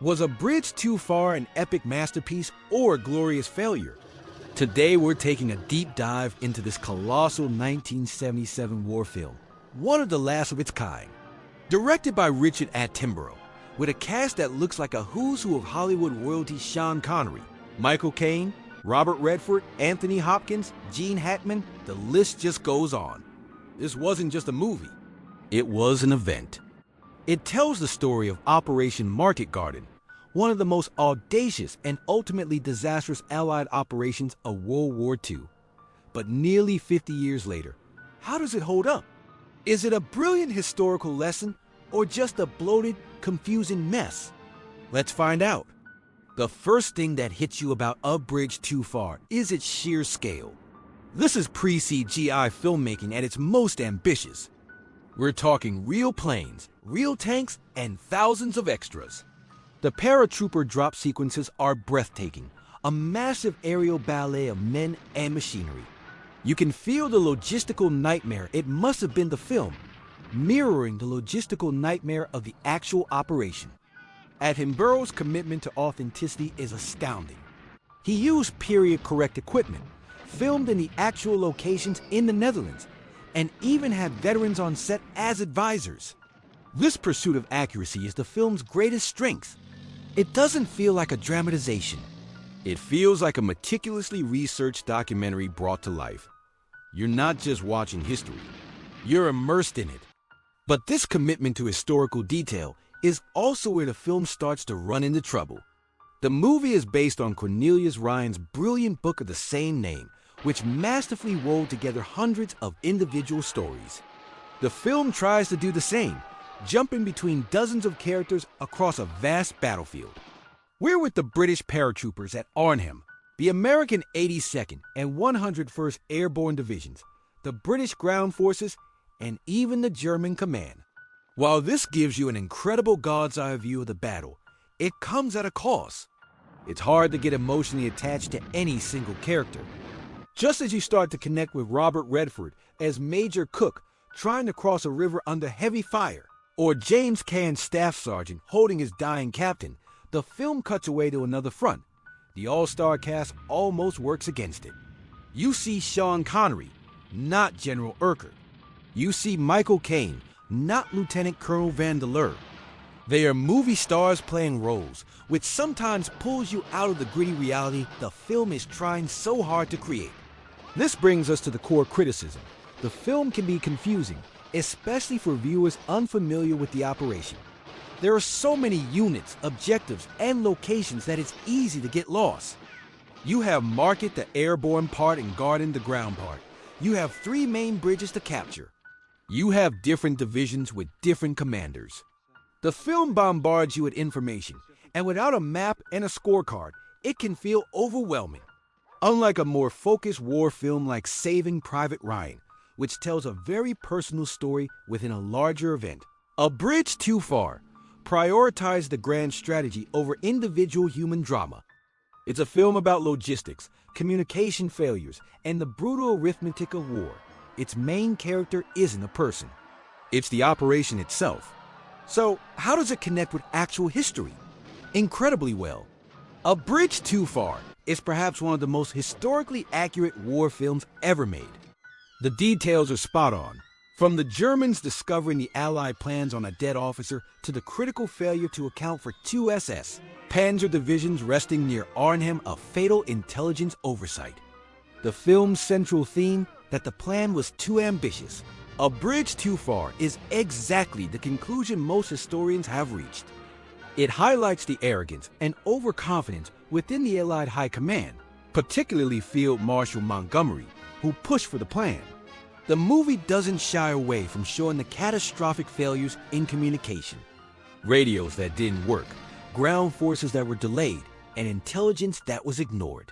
Was A Bridge Too Far an epic masterpiece or a glorious failure? Today we're taking a deep dive into this colossal 1977 war film, one of the last of its kind. Directed by Richard Attenborough, with a cast that looks like a who's who of Hollywood royalty: Sean Connery, Michael Caine, Robert Redford, Anthony Hopkins, Gene Hackman, the list just goes on. This wasn't just a movie, it was an event. It tells the story of Operation Market Garden, one of the most audacious and ultimately disastrous Allied operations of World War II. But nearly 50 years later, how does it hold up? Is it a brilliant historical lesson or just a bloated, confusing mess? Let's find out. The first thing that hits you about A Bridge Too Far is its sheer scale. This is pre-CGI filmmaking at its most ambitious. We're talking real planes, real tanks, and thousands of extras. The paratrooper drop sequences are breathtaking, a massive aerial ballet of men and machinery. You can feel the logistical nightmare it must have been to film, mirroring the logistical nightmare of the actual operation. Attenborough's commitment to authenticity is astounding. He used period-correct equipment, filmed in the actual locations in the Netherlands, and even had veterans on set as advisors. This pursuit of accuracy is the film's greatest strength. It doesn't feel like a dramatization. It feels like a meticulously researched documentary brought to life. You're not just watching history, you're immersed in it. But this commitment to historical detail is also where the film starts to run into trouble. The movie is based on Cornelius Ryan's brilliant book of the same name, which masterfully wove together hundreds of individual stories. The film tries to do the same, jumping between dozens of characters across a vast battlefield. We're with the British paratroopers at Arnhem, the American 82nd and 101st Airborne Divisions, the British Ground Forces, and even the German Command. While this gives you an incredible God's eye view of the battle, it comes at a cost. It's hard to get emotionally attached to any single character. Just as you start to connect with Robert Redford as Major Cook trying to cross a river under heavy fire, or James Caan staff sergeant holding his dying captain, the film cuts away to another front. The all-star cast almost works against it. You see Sean Connery, not General Urquhart. You see Michael Caine, not Lieutenant Colonel Vandeleur. They are movie stars playing roles, which sometimes pulls you out of the gritty reality the film is trying so hard to create. This brings us to the core criticism. The film can be confusing, especially for viewers unfamiliar with the operation. There are so many units, objectives, and locations that it's easy to get lost. You have Market, the airborne part, and Garden, the ground part. You have 3 main bridges to capture. You have different divisions with different commanders. The film bombards you with information, and without a map and a scorecard, it can feel overwhelming. Unlike a more focused war film like Saving Private Ryan, which tells a very personal story within a larger event, A Bridge Too Far prioritized the grand strategy over individual human drama. It's a film about logistics, communication failures, and the brutal arithmetic of war. Its main character isn't a person. It's the operation itself. So, how does it connect with actual history? Incredibly well. A Bridge Too Far is perhaps one of the most historically accurate war films ever made. The details are spot on. From the Germans discovering the Allied plans on a dead officer to the critical failure to account for 2 SS Panzer divisions resting near Arnhem, a fatal intelligence oversight. The film's central theme, that the plan was too ambitious. A Bridge Too Far is exactly the conclusion most historians have reached. It highlights the arrogance and overconfidence within the Allied High Command, particularly Field Marshal Montgomery, who pushed for the plan. The movie doesn't shy away from showing the catastrophic failures in communication. Radios that didn't work, ground forces that were delayed, and intelligence that was ignored.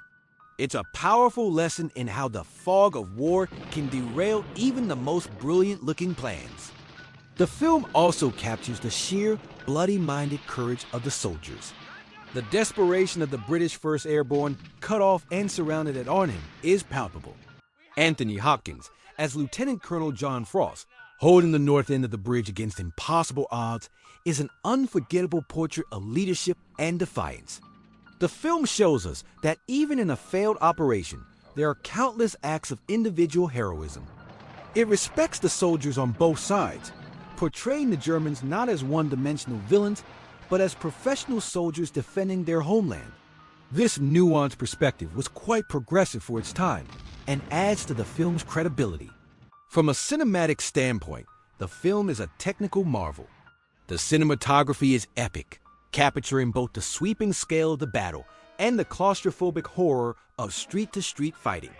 It's a powerful lesson in how the fog of war can derail even the most brilliant-looking plans. The film also captures the sheer, bloody-minded courage of the soldiers. The desperation of the British 1st Airborne, cut off and surrounded at Arnhem, is palpable. Anthony Hopkins, as Lieutenant Colonel John Frost, Holding the north end of the bridge against impossible odds is an unforgettable portrait of leadership and defiance. The film shows us that even in a failed operation, there are countless acts of individual heroism. It respects the soldiers on both sides, portraying the Germans not as one-dimensional villains, but as professional soldiers defending their homeland. This nuanced perspective was quite progressive for its time and adds to the film's credibility. From a cinematic standpoint, the film is a technical marvel. The cinematography is epic, capturing both the sweeping scale of the battle and the claustrophobic horror of street-to-street fighting.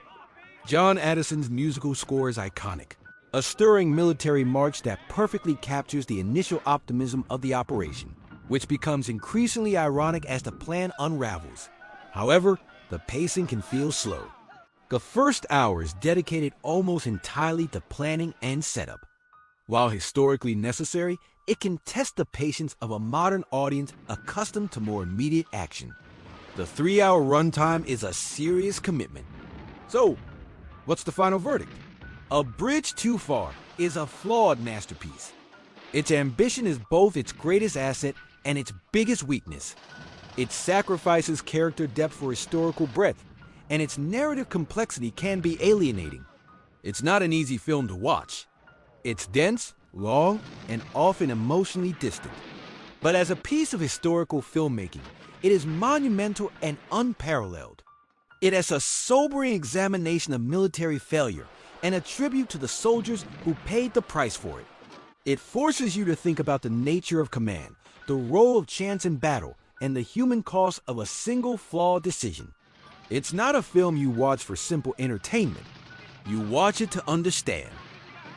John Addison's musical score is iconic, a stirring military march that perfectly captures the initial optimism of the operation, which becomes increasingly ironic as the plan unravels. However, the pacing can feel slow. The first hour is dedicated almost entirely to planning and setup. While historically necessary, it can test the patience of a modern audience accustomed to more immediate action. The 3-hour runtime is a serious commitment. So, what's the final verdict? A Bridge Too Far is a flawed masterpiece. Its ambition is both its greatest asset and its biggest weakness. It sacrifices character depth for historical breadth, and its narrative complexity can be alienating. It's not an easy film to watch. It's dense, long, and often emotionally distant. But as a piece of historical filmmaking, it is monumental and unparalleled. It is a sobering examination of military failure and a tribute to the soldiers who paid the price for it. It forces you to think about the nature of command, the role of chance in battle, and the human cost of a single flawed decision. It's not a film you watch for simple entertainment. You watch it to understand.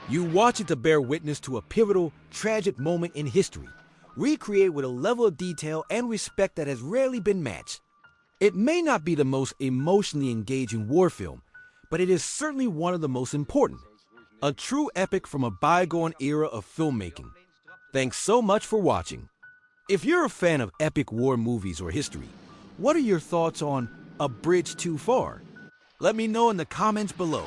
You watch it to bear witness to a pivotal, tragic moment in history, recreate with a level of detail and respect that has rarely been matched. It may not be the most emotionally engaging war film, but it is certainly one of the most important. A true epic from a bygone era of filmmaking. Thanks so much for watching. If you're a fan of epic war movies or history, what are your thoughts on A Bridge Too Far? Let me know in the comments below.